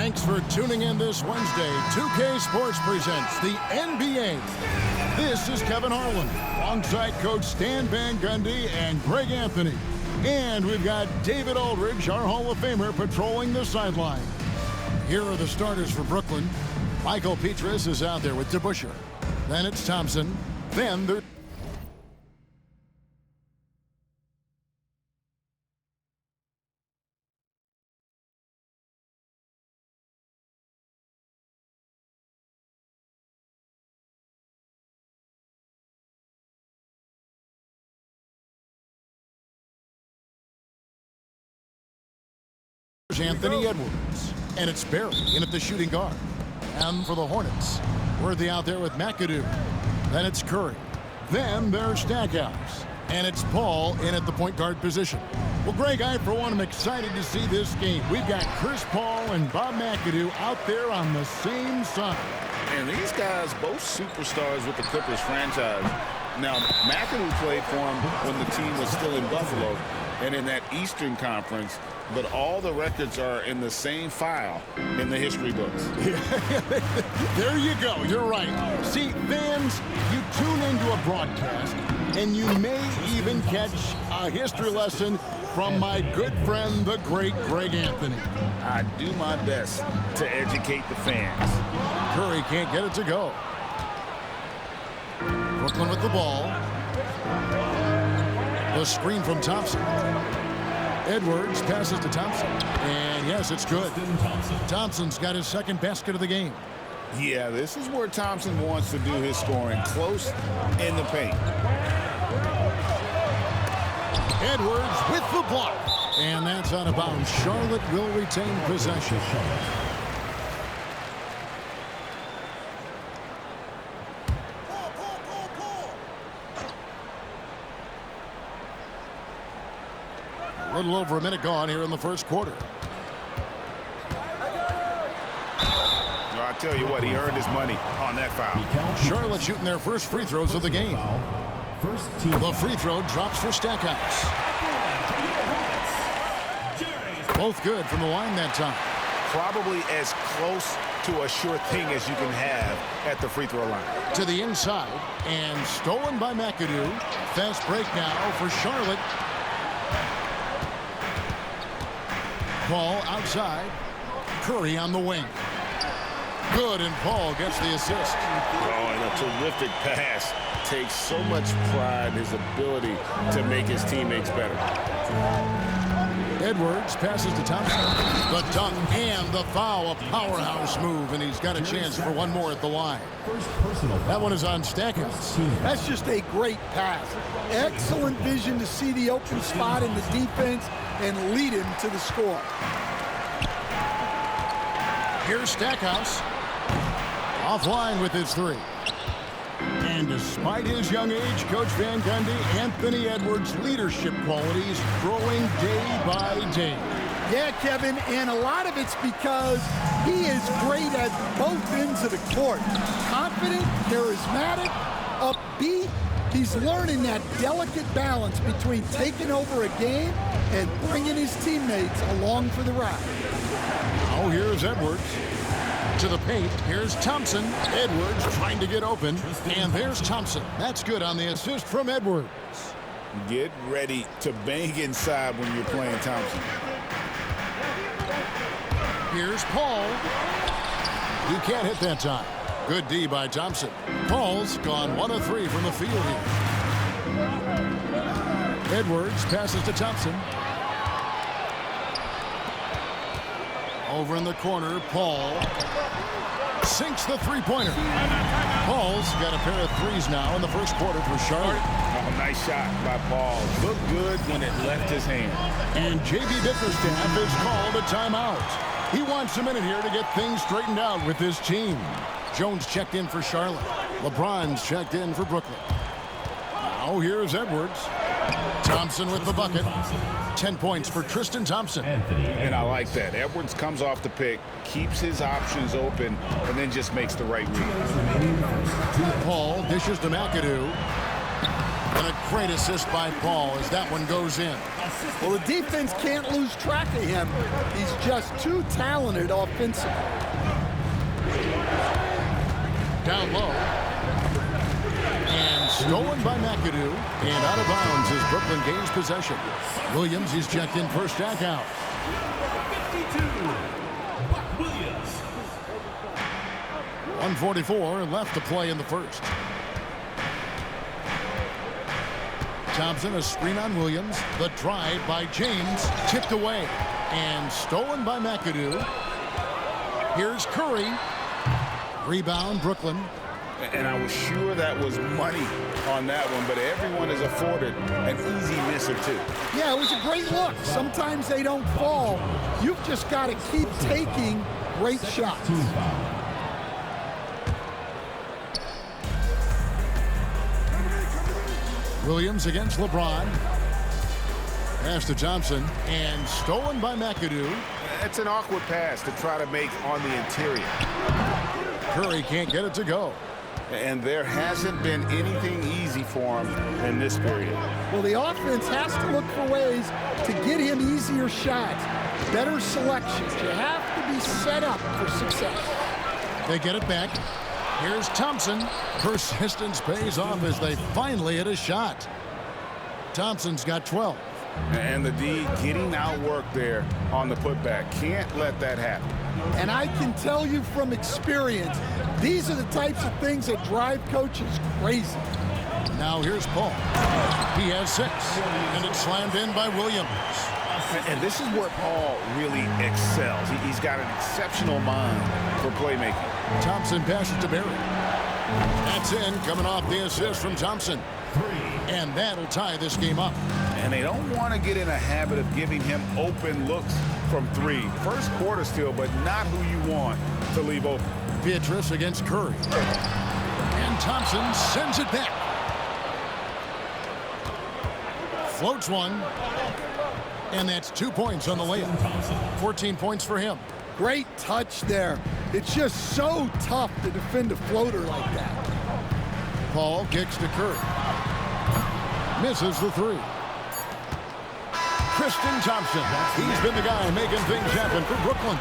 Thanks for tuning in this Wednesday. 2K Sports presents the NBA. This is Kevin Harlan, alongside Coach Stan Van Gundy and Greg Anthony. And we've got David Aldridge, our Hall of Famer, patrolling the sideline. Here are the starters for Brooklyn. Michael Petras is out there with DeBusschere. Then it's Thompson. Then they're... Anthony Edwards. And it's Barry in at the shooting guard. And for the Hornets, Worthy out there with McAdoo. Then it's Curry. Then there's Stackhouse. And it's Paul in at the point guard position. Well, Greg, I, for one, am excited to see this game. We've got Chris Paul and Bob McAdoo out there on the same side. And these guys, both superstars with the Clippers franchise. Now, McAdoo played for him when the team was still in Buffalo and in that Eastern Conference, but all the records are in the same file in the history books. There you go. You're right. See, fans, you tune into a broadcast, and you may even catch a history lesson from my good friend, the great Greg Anthony. I do my best to educate the fans. Curry can't get it to go. Brooklyn with the ball. The screen from Thompson. Edwards passes to Thompson. And yes, it's good. Thompson's got his second basket of the game. Yeah, this is where Thompson wants to do his scoring, close in the paint. Edwards with the block. And that's out of bounds. Charlotte will retain possession. A little over a minute gone here in the first quarter. I tell you what, he earned his money on that foul. Charlotte shooting their first free throws of the game. The free throw drops for Stackhouse. Both good from the line that time. Probably as close to a sure thing as you can have at the free throw line. To the inside, and stolen by McAdoo. Fast break now for Charlotte. Paul outside. Curry on the wing. Good, and Paul gets the assist. Oh, and a terrific pass. Takes so much pride in his ability to make his teammates better. Edwards passes to Thompson. The dunk and the foul, a powerhouse move, and he's got a chance for one more at the line. That one is on Stackhouse. That's just a great pass. Excellent vision to see the open spot in the defense and lead him to the score. Here's Stackhouse. Offline with his three. And despite his young age, Coach Van Gundy, Anthony Edwards' leadership qualities growing day by day. Yeah, Kevin, and a lot of it's because he is great at both ends of the court. Confident, charismatic, upbeat. He's learning that delicate balance between taking over a game and bringing his teammates along for the ride. Now here's Edwards. To the paint, here's Thompson. Edwards trying to get open, and there's Thompson. That's good on the assist from Edwards. Get ready to bang inside when you're playing Thompson. Here's Paul. He can't hit that time. Good D by Thompson. Paul's gone 1 of 3 from the field here. Edwards passes to Thompson. Over in the corner, Paul sinks the three-pointer. Paul's got a pair of threes now in the first quarter for Charlotte. Oh, nice shot by Paul. Looked good when it left his hand. And J.B. Bickerstaff has called a timeout. He wants a minute here to get things straightened out with his team. Jones checked in for Charlotte. LeBron's checked in for Brooklyn. Now here's Edwards. Thompson with the bucket. 10 points for Tristan Thompson. And I like that. Edwards comes off the pick, keeps his options open, and then just makes the right read. Paul dishes to McAdoo. And a Great assist by Paul as that one goes in. Well, the defense can't lose track of him. He's just too talented offensively. Down low. And stolen by McAdoo. And out of bounds as Brooklyn gains possession. Williams is checked in for stack out. 1:44 left to play in the first. Thompson, a screen on Williams. The drive by James, tipped away. And stolen by McAdoo. Here's Curry. Rebound, Brooklyn. And I was sure that was money on that one, but everyone is afforded an easy miss or two. Yeah, it was a great look. Sometimes they don't fall. You've just got to keep taking great shots. Williams against LeBron. Pass to Thompson. And stolen by McAdoo. It's an awkward pass to try to make on the interior. Curry can't get it to go. And there hasn't been anything easy for him in this period. Well, the offense has to look for ways to get him easier shots, better selections. You have to be set up for success. They get it back. Here's Thompson. Persistence pays off as they finally hit a shot. Thompson's got 12. And the D getting outworked there on the putback. Can't let that happen. And I can tell you from experience, these are the types of things that drive coaches crazy. Now here's Paul. He has 6. And it's slammed in by Williams. And this is where Paul really excels. He's got an exceptional mind for playmaking. Thompson passes to Barry. That's in, coming off the assist from Thompson. And that'll tie this game up. And they don't want to get in a habit of giving him open looks from 3. First quarter still, but not who you want to leave open. Beatrice against Curry. And Thompson sends it back. Floats one. And that's 2 points on the layup. 14 points for him. Great touch there. It's just so tough to defend a floater like that. Paul kicks to Curry. Misses the 3. Tristan Thompson. He's been the guy making things happen for Brooklyn.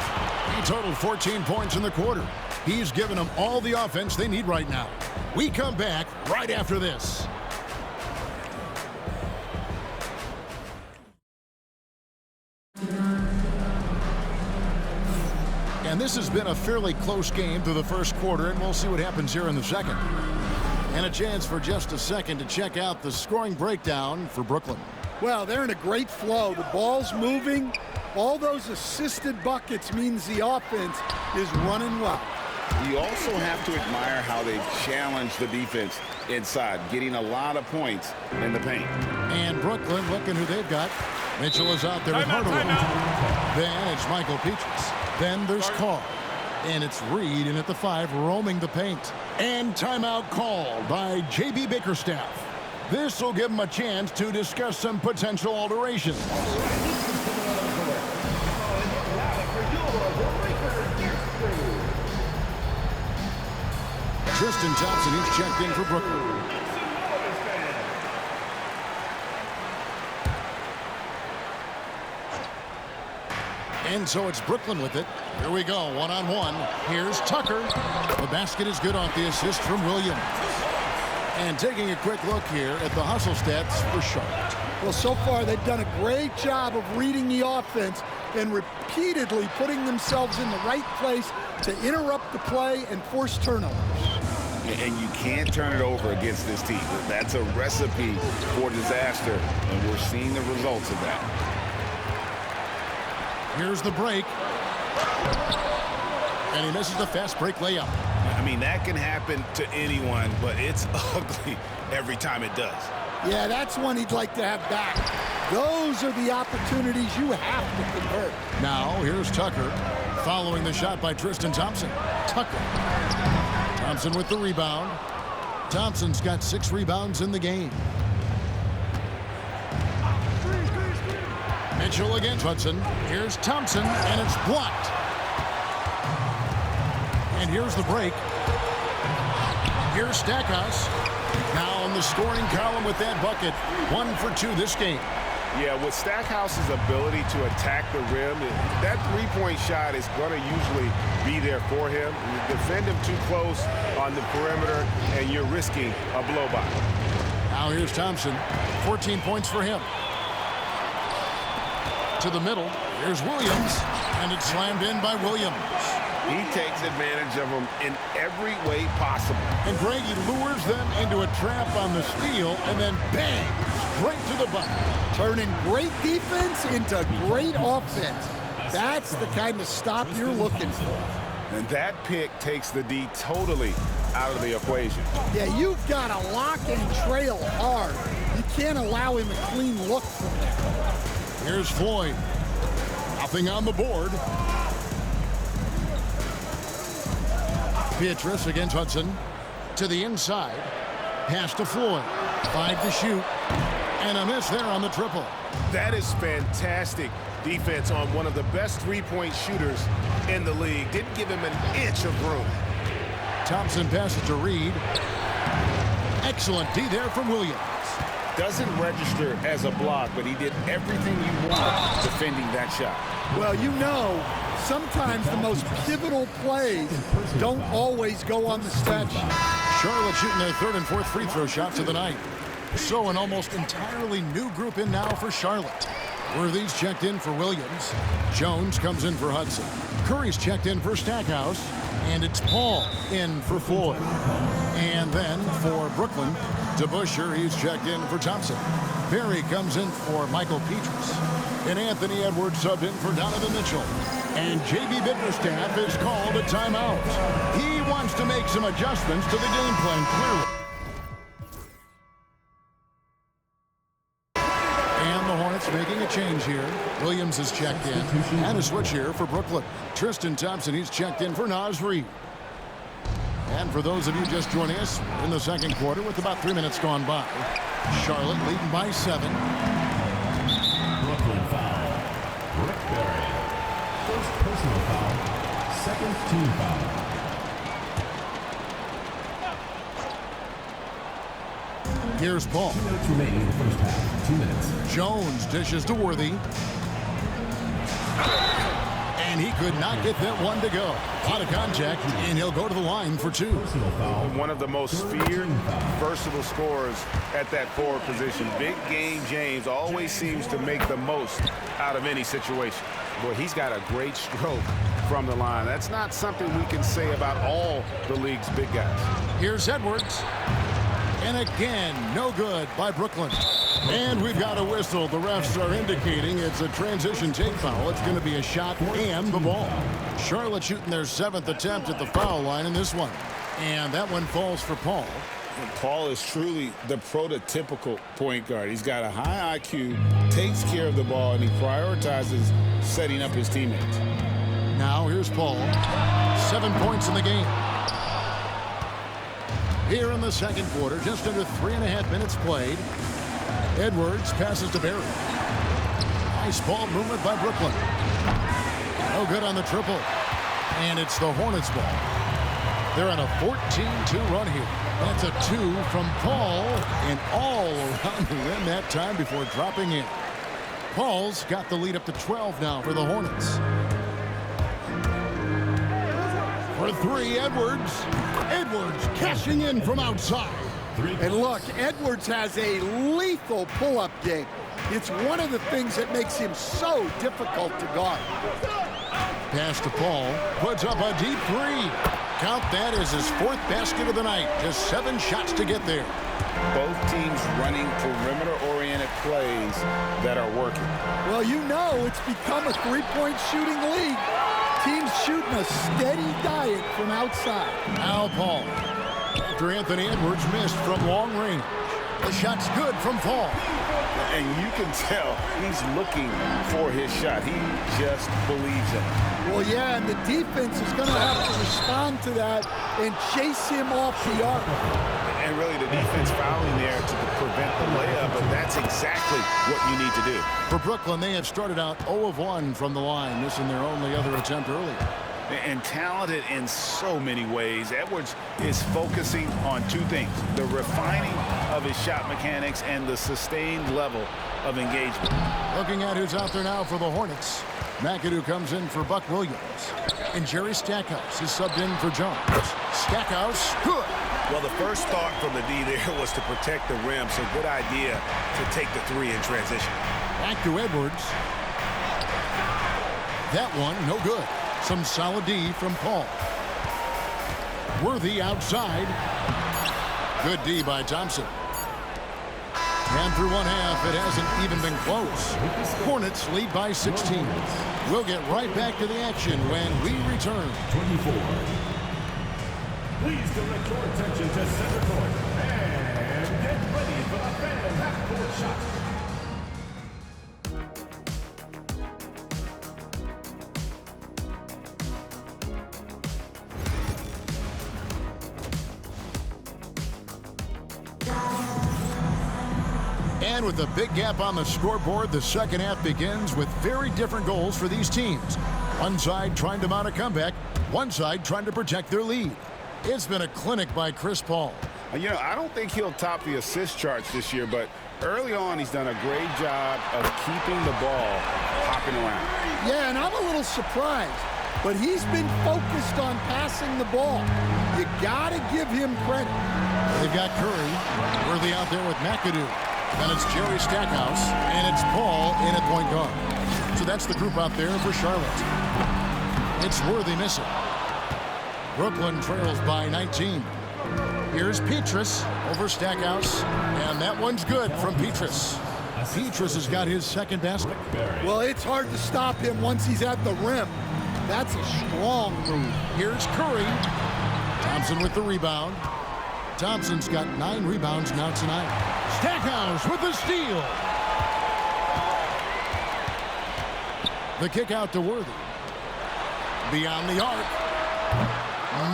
He totaled 14 points in the quarter. He's given them all the offense they need right now. We come back right after this. And this has been a fairly close game through the first quarter, and we'll see what happens here in the second. And a chance for just a second to check out the scoring breakdown for Brooklyn. Well, they're in a great flow. The ball's moving. All those assisted buckets means the offense is running well. You also have to admire how they've challenged the defense inside, getting a lot of points in the paint. And Brooklyn, looking who they've got. Mitchell is out there with Hardaway. Then it's Michael Peaches. Then there's Carr. And it's Reed in at the 5, roaming the paint. And timeout called by J.B. Bickerstaff. This will give him a chance to discuss some potential alterations. Tristan Thompson, he's checked in for Brooklyn. And so it's Brooklyn with it. Here we go, one-on-one. Here's Tucker. The basket is good off the assist from Williams. And taking a quick look here at the hustle stats for Charlotte. Well, so far they've done a great job of reading the offense and repeatedly putting themselves in the right place to interrupt the play and force turnovers. And you can't turn it over against this team. That's a recipe for disaster, and we're seeing the results of that. Here's the break. And he misses the fast break layup. I mean, that can happen to anyone, but it's ugly every time it does. Yeah, that's one he'd like to have back. Those are the opportunities you have to convert. Now, here's Tucker, following the shot by Tristan Thompson. Tucker. Thompson with the rebound. Thompson's got 6 rebounds in the game. Mitchell against Hudson. Here's Thompson, and it's blocked. And here's the break. Here's Stackhouse. Now on the the scoring column with that bucket. 1 for 2 this game. Yeah, with Stackhouse's ability to attack the rim, that three-point shot is going to usually be there for him. You defend him too close on the perimeter, and you're risking a blow-by. Now here's Thompson. 14 points for him. To the middle. Here's Williams. And it's slammed in by Williams. He takes advantage of them in every way possible. And Greg, he lures them into a trap on the steal, and then bang, straight to the bucket. Turning great defense into great offense. That's the kind of stop you're looking for. And that pick takes the D totally out of the equation. Yeah, you've got to lock and trail hard. You can't allow him a clean look from there. Here's Floyd. Nothing on the board. Beatrice against Hudson. To the inside. Pass to Floyd. 5 to shoot. And a miss there on the triple. That is fantastic defense on one of the best three-point shooters in the league. Didn't give him an inch of room. Thompson passes to Reed. Excellent D there from Williams. Doesn't register as a block, but he did everything you want defending that shot. Well, you know, sometimes the most pivotal plays don't always go on the stat sheet. Charlotte shooting their 3rd and 4th free throw shots of the night. So an almost entirely new group in now for Charlotte. Worthy's checked in for Williams. Jones comes in for Hudson. Curry's checked in for Stackhouse. And it's Paul in for Floyd. And then for Brooklyn, DeBusschere, he's checked in for Thompson. Berry comes in for Michael Petrus. And Anthony Edwards subbed in for Donovan Mitchell. And J.B. Bickerstaff is called a timeout. He wants to make some adjustments to the game plan, clearly. And the Hornets making a change here. Williams is checked in. And a switch here for Brooklyn. Tristan Thompson, he's checked in for Naz Reid. And for those of you just joining us, in the second quarter with about 3 minutes gone by. Charlotte leading by 7. Brooklyn foul. Rick Barry. First personal foul. Second team foul. Here's Paul. 2 minutes remaining in the first half. 2 minutes. Jones dishes to Worthy. And he could not get that one to go. Out of contact, and he'll go to the line for 2. Personal foul. One of the most feared, versatile scorers at that forward position. Big game James always seems to make the most out of any situation. Boy, he's got a great stroke from the line. That's not something we can say about all the league's big guys. Here's Edwards. And again, no good by Brooklyn. And we've got a whistle. The refs are indicating it's a transition take foul. It's going to be a shot and the ball. Charlotte shooting their 7th attempt at the foul line in this one. And that one falls for Paul. And Paul is truly the prototypical point guard. He's got a high IQ, takes care of the ball, and he prioritizes setting up his teammates. Now here's Paul. 7 points in the game. Here in the second quarter, just under 3.5 minutes played. Edwards passes to Berry. Nice ball movement by Brooklyn. No good on the triple. And it's the Hornets ball. They're on a 14-2 run here. That's a 2 from Paul and all around the rim that time before dropping in. Paul's got the lead up to 12 now for the Hornets. For 3, Edwards. Edwards cashing in from outside. And look, Edwards has a lethal pull-up game. It's one of the things that makes him so difficult to guard. Pass to Paul. Puts up a deep 3. Count that as his 4th basket of the night. Just 7 shots to get there. Both teams running perimeter-oriented plays that are working. Well, you know it's become a three-point shooting league. Teams shooting a steady diet from outside. Now Paul. After Anthony Edwards missed from long range. The shot's good from Paul. And you can tell he's looking for his shot. He just believes in it. Well, yeah, and the defense is going to have to respond to that and chase him off the arc. And really the defense fouling there to prevent the layup, but that's exactly what you need to do. For Brooklyn, they have started out 0 of 1 from the line, missing their only other attempt earlier. And talented in so many ways. Edwards is focusing on 2 things. The refining of of his shot mechanics and the sustained level of engagement. Looking at who's out there now for the Hornets. McAdoo comes in for Buck Williams. And Jerry Stackhouse is subbed in for Jones. Stackhouse, good. Well, the first thought from the D there was to protect the rim, so good idea to take the three in transition. Back to Edwards. That one, no good. Some solid D from Paul. Worthy outside. Good D by Thompson. And through one half, it hasn't even been close. Hornets lead by 16. We'll get right back to the action when we return. 24. Please direct your attention to center court and get ready for the fan half-court shot. And with a big gap on the scoreboard, the second half begins with very different goals for these teams. One side trying to mount a comeback, one side trying to protect their lead. It's been a clinic by Chris Paul. You know, I don't think he'll top the assist charts this year, but early on he's done a great job of keeping the ball hopping around. Yeah, and I'm a little surprised, but he's been focused on passing the ball. You got to give him credit. They've got Curry. Worthy out there with McAdoo. Then it's Jerry Stackhouse, and it's Paul in at point guard. So that's the group out there for Charlotte. It's Worthy missing. Brooklyn trails by 19. Here's Petrus over Stackhouse, and that one's good from Petrus. Petrus has got his second basket. Well, it's hard to stop him once he's at the rim. That's a strong move. Here's Curry. Thompson with the rebound. Thompson's got 9 rebounds now tonight. Stackhouse with the steal. The kick out to Worthy. Beyond the arc.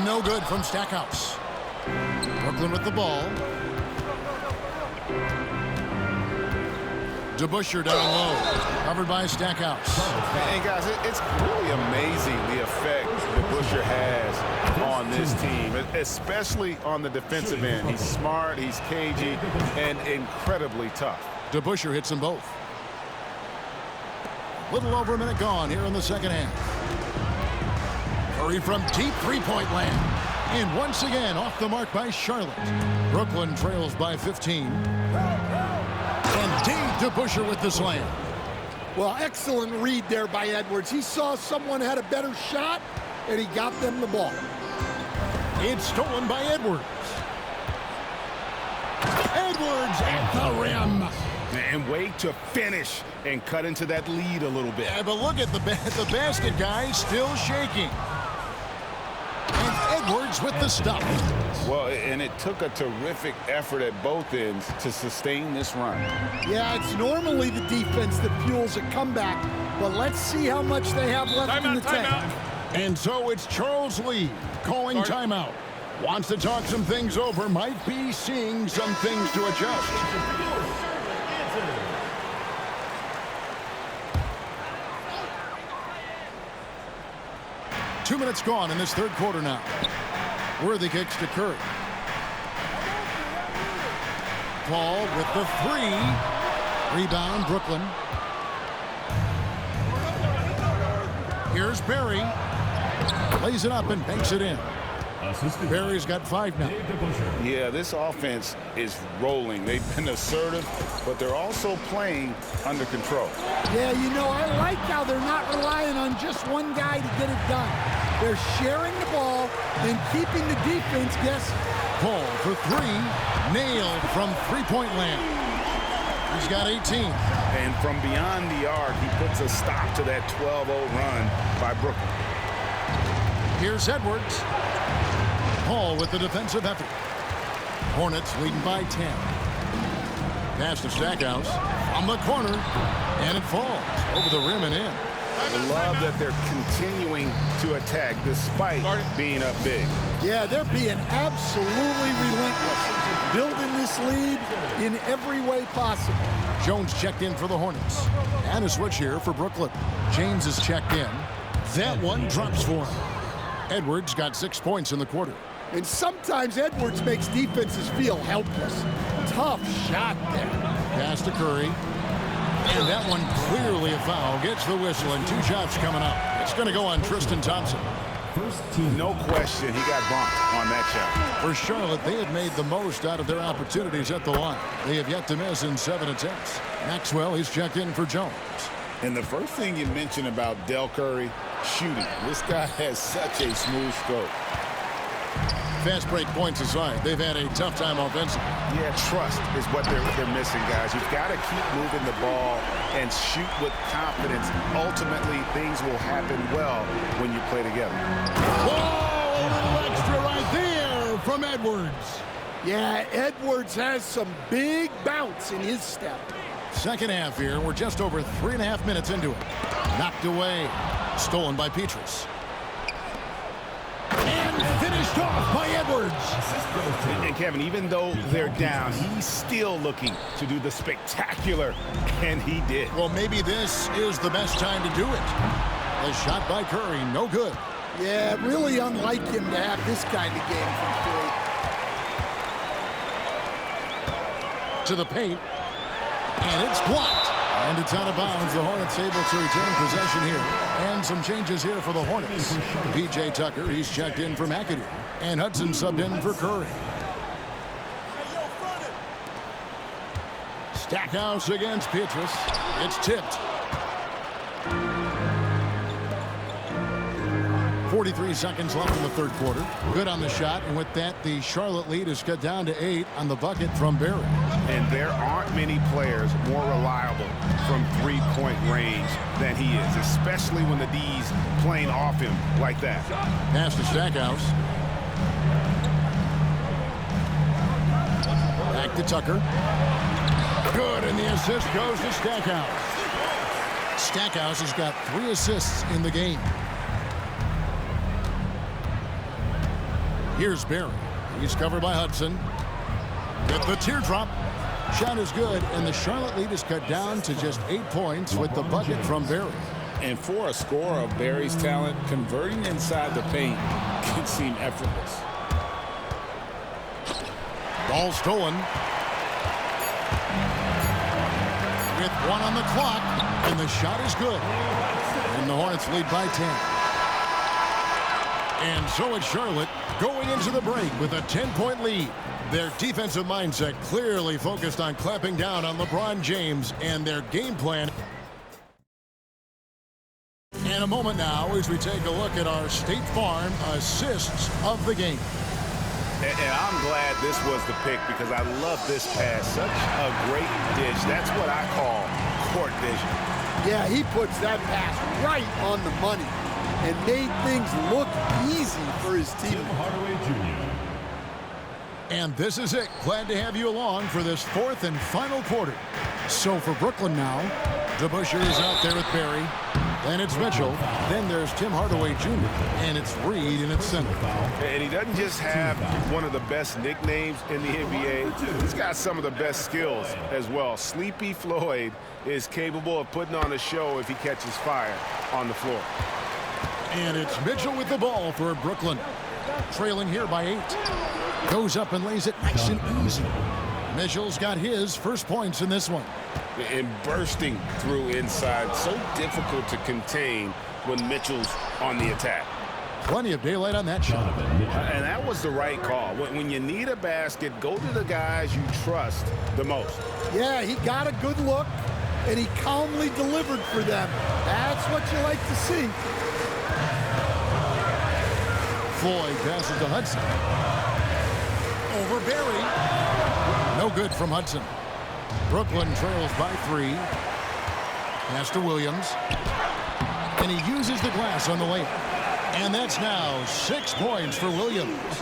No good from Stackhouse. Brooklyn with the ball. DeBusschere down low. Covered by Stackhouse. And guys, it's really amazing the effect DeBusschere has on this team, especially on the defensive end. He's smart, he's cagey, and incredibly tough. DeBusschere hits them both. Little over a minute gone here in the second half. Curry from deep three-point land. And once again, off the mark by Charlotte. Brooklyn trails by 15. And DeBusschere with the slam. Well, excellent read there by Edwards. He saw someone had a better shot, and he got them the ball. It's stolen by Edwards. Edwards at the rim. And wait to finish and cut into that lead a little bit. Yeah, but look at the basket guy still shaking. And Edwards with the stop. Well, and it took a terrific effort at both ends to sustain this run. Yeah, it's normally the defense that fuels a comeback, but let's see how much they have left in the tank. And so it's Charles Lee calling timeout. Wants to talk some things over, might be seeing some things to adjust. 2 minutes gone in this third quarter now. Worthy kicks to Curry. Paul with the 3. Rebound, Brooklyn. Here's Barry. Lays it up and banks it in. Barry's got 5 now. Yeah, this offense is rolling. They've been assertive, but they're also playing under control. Yeah, you know, I like how they're not relying on just one guy to get it done. They're sharing the ball and keeping the defense guessing. Paul for 3. Nailed from three-point land. He's got 18. And from beyond the arc, he puts a stop to that 12-0 run by Brooklyn. Here's Edwards. Paul with the defensive effort. Hornets leading by 10. Pass to Stackhouse on the corner, and it falls over the rim and in. I love that they're continuing to attack despite being up big. Yeah, they're being absolutely relentless, building this lead in every way possible. Jones checked in for the Hornets. And a switch here for Brooklyn. James is checked in. That one drops for him. Edwards got 6 points in the quarter. And sometimes Edwards makes defenses feel helpless. tough shot there. Pass to Curry. And that one clearly a foul. Gets the whistle, and 2 shots coming up. It's going to go on Tristan Thompson. First team. No question, he got bumped on that shot. For Charlotte, they have made the most out of their opportunities at the line. They have yet to miss in 7 attempts. Maxwell, he's checked in for Jones. And the first thing you mentioned about Del Curry, shooting. This guy has such a smooth stroke. Fast break points aside, they've had a tough time offensively. Yeah, trust is what they're missing, guys. You've got to keep moving the ball and shoot with confidence. Ultimately, things will happen well when you play together. Whoa, a little extra right there from Edwards. Yeah, Edwards has some big bounce in his step. Second half here. We're just over 3.5 minutes into it. Knocked away. Stolen by Petrus. And finished off by Edwards. And Kevin, even though they're down, he's still looking to do the spectacular, and he did. Well, maybe this is the best time to do it. A shot by Curry, no good. Yeah, really unlike him to have this kind of game from three. To the paint. And it's blocked. And it's out of bounds. The Hornets able to retain possession here. And some changes here for the Hornets. P.J. Tucker, he's checked in for McAdoo. And Hudson subbed in for Curry. Stackhouse against Petrus. It's tipped. 43 seconds left in the third quarter. Good on the shot, and with that, the Charlotte lead is cut down to 8 on the bucket from Barry. And there aren't many players more reliable from three-point range than he is, especially when the D's playing off him like that. Pass to Stackhouse. Back to Tucker. Good, and the assist goes to Stackhouse. Stackhouse has got 3 assists in the game. Here's Barry. He's covered by Hudson. With the teardrop. Shot is good, and the Charlotte lead is cut down to just 8 points with the bucket from Barry. And for a scorer of Barry's talent, converting inside the paint can seem effortless. Ball stolen. With 1 on the clock, and the shot is good. And the Hornets lead by 10. And so it's Charlotte going into the break with a 10-point lead. Their defensive mindset clearly focused on clamping down on LeBron James and their game plan. In a moment now as we take a look at our State Farm assists of the game. And I'm glad this was the pick because I love this pass. Such a great dish. That's what I call court vision. Yeah, he puts that pass right on the money and made things look easy for his team. Tim Hardaway Jr. And this is it. Glad to have you along for this 4th and final quarter. So for Brooklyn now, DeBusschere is out there with Barry. Then it's Mitchell. Then there's Tim Hardaway Jr. And it's Reed in its center. And he doesn't just have one of the best nicknames in the NBA. He's got some of the best skills as well. Sleepy Floyd is capable of putting on a show if he catches fire on the floor. And it's Mitchell with the ball for Brooklyn. Trailing here by 8. Goes up and lays it nice and easy. Mitchell's got his first points in this one. And bursting through inside. So difficult to contain when Mitchell's on the attack. Plenty of daylight on that shot. And that was the right call. When you need a basket, go to the guys you trust the most. Yeah, he got a good look, and he calmly delivered for them. That's what you like to see. Floyd passes to Hudson. Over Barry. No good from Hudson. Brooklyn trails by 3. Pass to Williams. And he uses the glass on the layup. And that's now 6 points for Williams.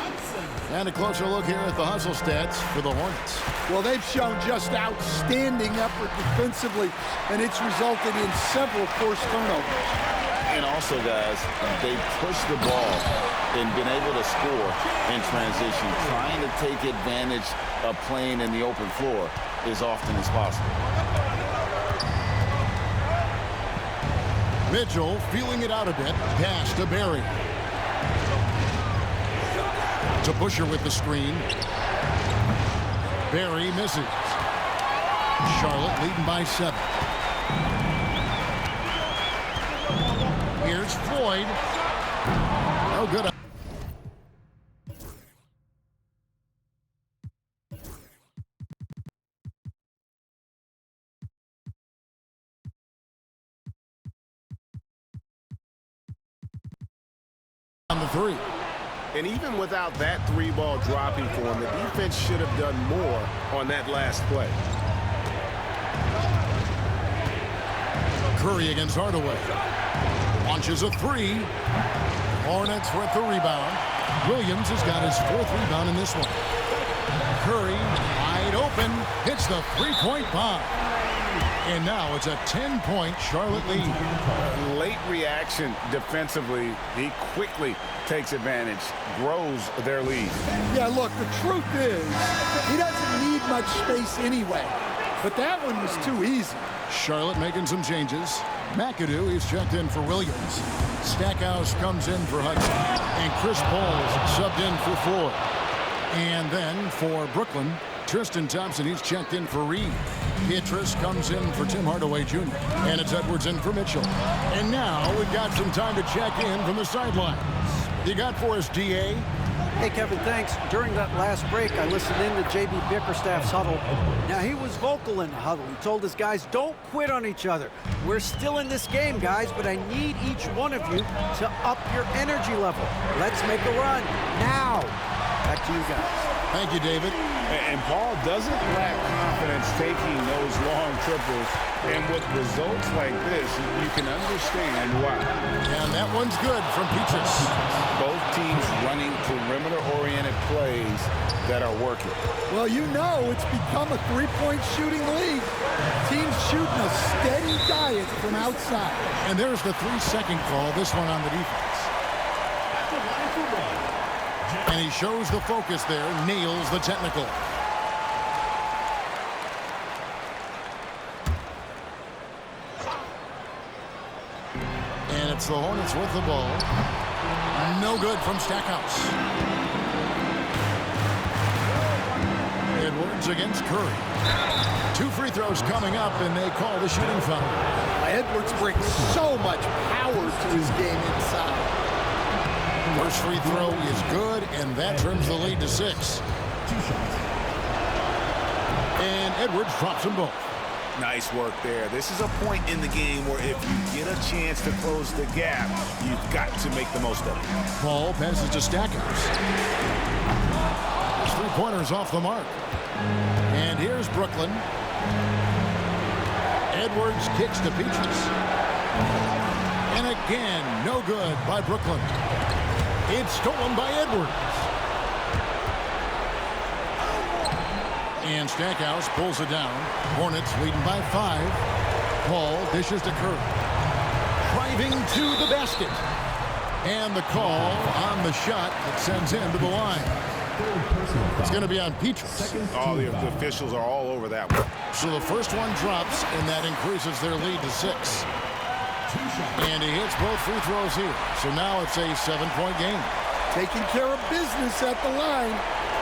And a closer look here at the hustle stats for the Hornets. Well, they've shown just outstanding effort defensively, and it's resulted in several forced turnovers. And also, guys, they pushed the ball and been able to score in transition. Trying to take advantage of playing in the open floor as often as possible. Mitchell feeling it out a bit. Pass to Barry. To Busher with the screen. Barry misses. Charlotte leading by 7. Here's Floyd. No good. On the 3. And even without that 3-ball dropping for him, the defense should have done more on that last play. Curry against Hardaway. Launches a 3. Hornets with the rebound. Williams has got his 4th rebound in this one. Curry, wide open, hits the 3-point bomb. And now it's a 10-point Charlotte lead. Late reaction defensively. He quickly takes advantage, grows their lead. Yeah, look, the truth is, he doesn't need much space anyway. But that one was too easy. Charlotte making some changes. McAdoo, he's checked in for Williams. Stackhouse comes in for Hudson. And Chris Paul's subbed in for Floyd. And then for Brooklyn, Tristan Thompson, he's checked in for Reed. Beatrice comes in for Tim Hardaway Jr. And it's Edwards in for Mitchell. And now we've got some time to check in from the sidelines. You got for us, D.A.? Hey, Kevin, thanks. During that last break, I listened in to J.B. Bickerstaff's huddle. Now, he was vocal in the huddle. He told his guys, don't quit on each other. We're still in this game, guys, but I need each one of you to up your energy level. Let's make a run now. Back to you guys. Thank you, David. And Paul doesn't lack confidence taking those long triples. And with results like this, you can understand why. And that one's good from Peaches. Both teams running perimeter-oriented plays that are working. Well, you know it's become a 3-point shooting league. Teams shooting a steady diet from outside. And there's the 3-second call, this one on the defense. And he shows the focus there, nails the technical. And it's the Hornets with the ball. No good from Stackhouse. Edwards against Curry. 2 free throws coming up, and they call the shooting foul. Edwards brings so much power to his game inside. First free throw is good, and that trims the lead to 6. And Edwards drops them both. Nice work there. This is a point in the game where if you get a chance to close the gap, you've got to make the most of it. Paul passes to Stackhouse. His 3-pointers off the mark. And here's Brooklyn. Edwards kicks to Peaches. And again, no good by Brooklyn. It's stolen by Edwards. And Stackhouse pulls it down. Hornets leading by 5. Paul dishes to Curry. Driving to the basket. And the call on the shot that sends him to the line. It's going to be on Peaches. Oh, the officials are all over that one. So the first one drops, and that increases their lead to 6. And he hits both free throws here. So now it's a 7-point game. Taking care of business at the line.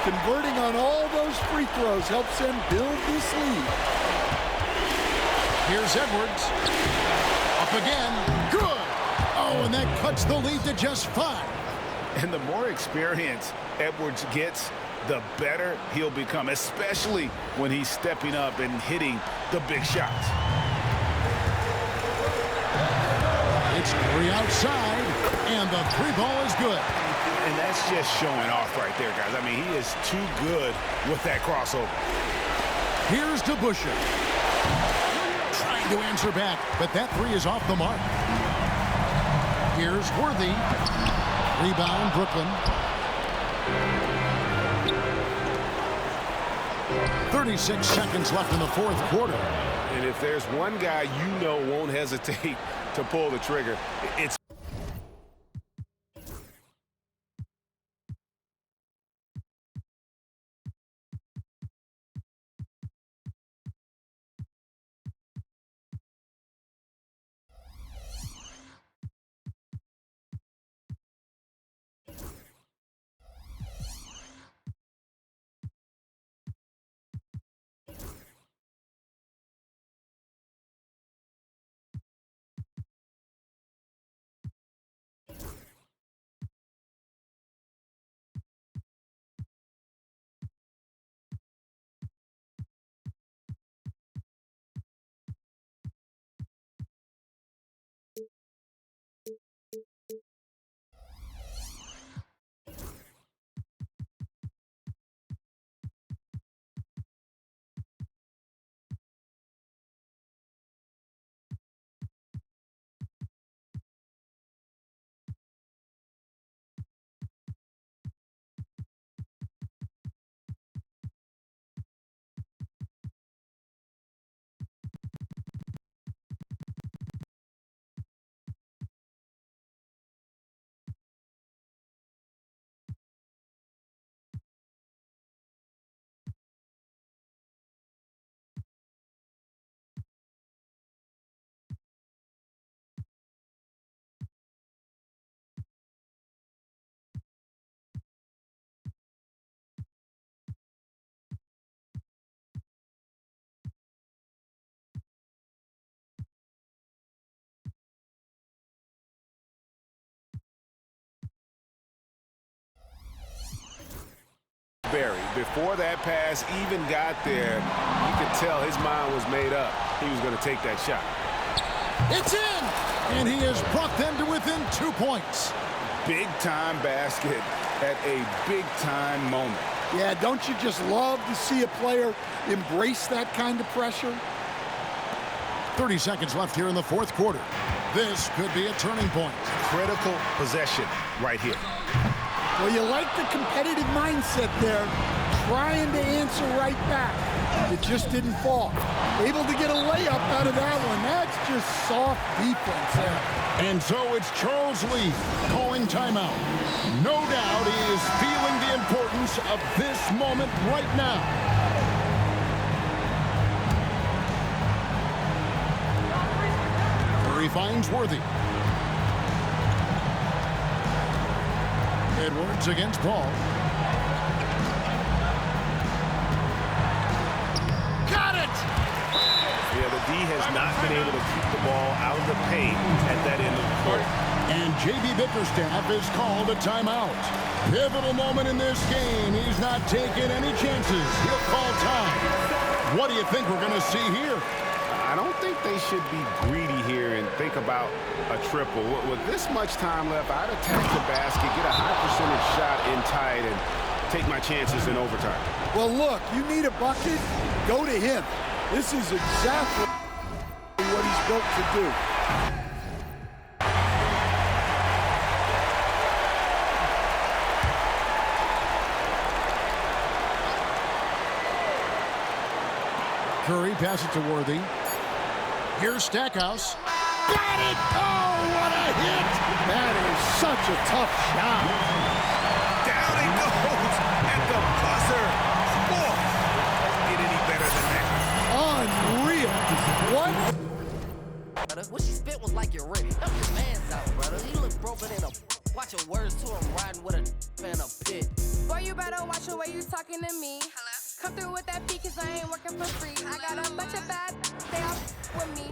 Converting on all those free throws helps them build this lead. Here's Edwards. Up again. Good. Oh, and that cuts the lead to just 5. And the more experience Edwards gets, the better he'll become, especially when he's stepping up and hitting the big shots. It's Curry outside, and the 3-ball is good. And that's just showing off right there, guys. I mean, he is too good with that crossover. Here's DeBusschere. Trying to answer back, but that 3 is off the mark. Here's Worthy. Rebound, Brooklyn. 36 seconds left in the 4th quarter. And if there's one guy you know won't hesitate to pull the trigger, it's Berry. Before that pass even got there, you could tell his mind was made up. He was going to take that shot. It's in! And he has brought them to within 2 points. Big-time basket at a big-time moment. Yeah, don't you just love to see a player embrace that kind of pressure? 30 seconds left here in the fourth quarter. This could be a turning point. Critical possession right here. Well, you like the competitive mindset there, trying to answer right back. It just didn't fall. Able to get a layup out of that one. That's just soft defense there. And so it's Charles Lee calling timeout. No doubt he is feeling the importance of this moment right now. Curry finds Worthy. Edwards against Paul. Got it! Yeah, the D has not been able to keep the ball out of the paint at that end of the court. And J.B. Bickerstaff is called a timeout. Pivotal moment in this game. He's not taking any chances. He'll call time. What do you think we're going to see here? I don't think they should be greedy here and think about a triple. With this much time left, I'd attack the basket, get a high percentage shot in tight, and take my chances in overtime. Well, look, you need a bucket, go to him. This is exactly what he's built to do. Curry passes it to Worthy. Here's Stackhouse. Got it! Oh, what a hit! That is such a tough shot. Down it goes at the buzzer. Oh, get any better than that? Unreal. What? What she spit was like your rip. Help your man's out, brother. He look broken in a. Watch your words to him riding with a in a pit. Boy, you better watch the way you talking to me. Hello? Come through with that fee, cause I ain't working for free. I got a bunch of bad, they all with me.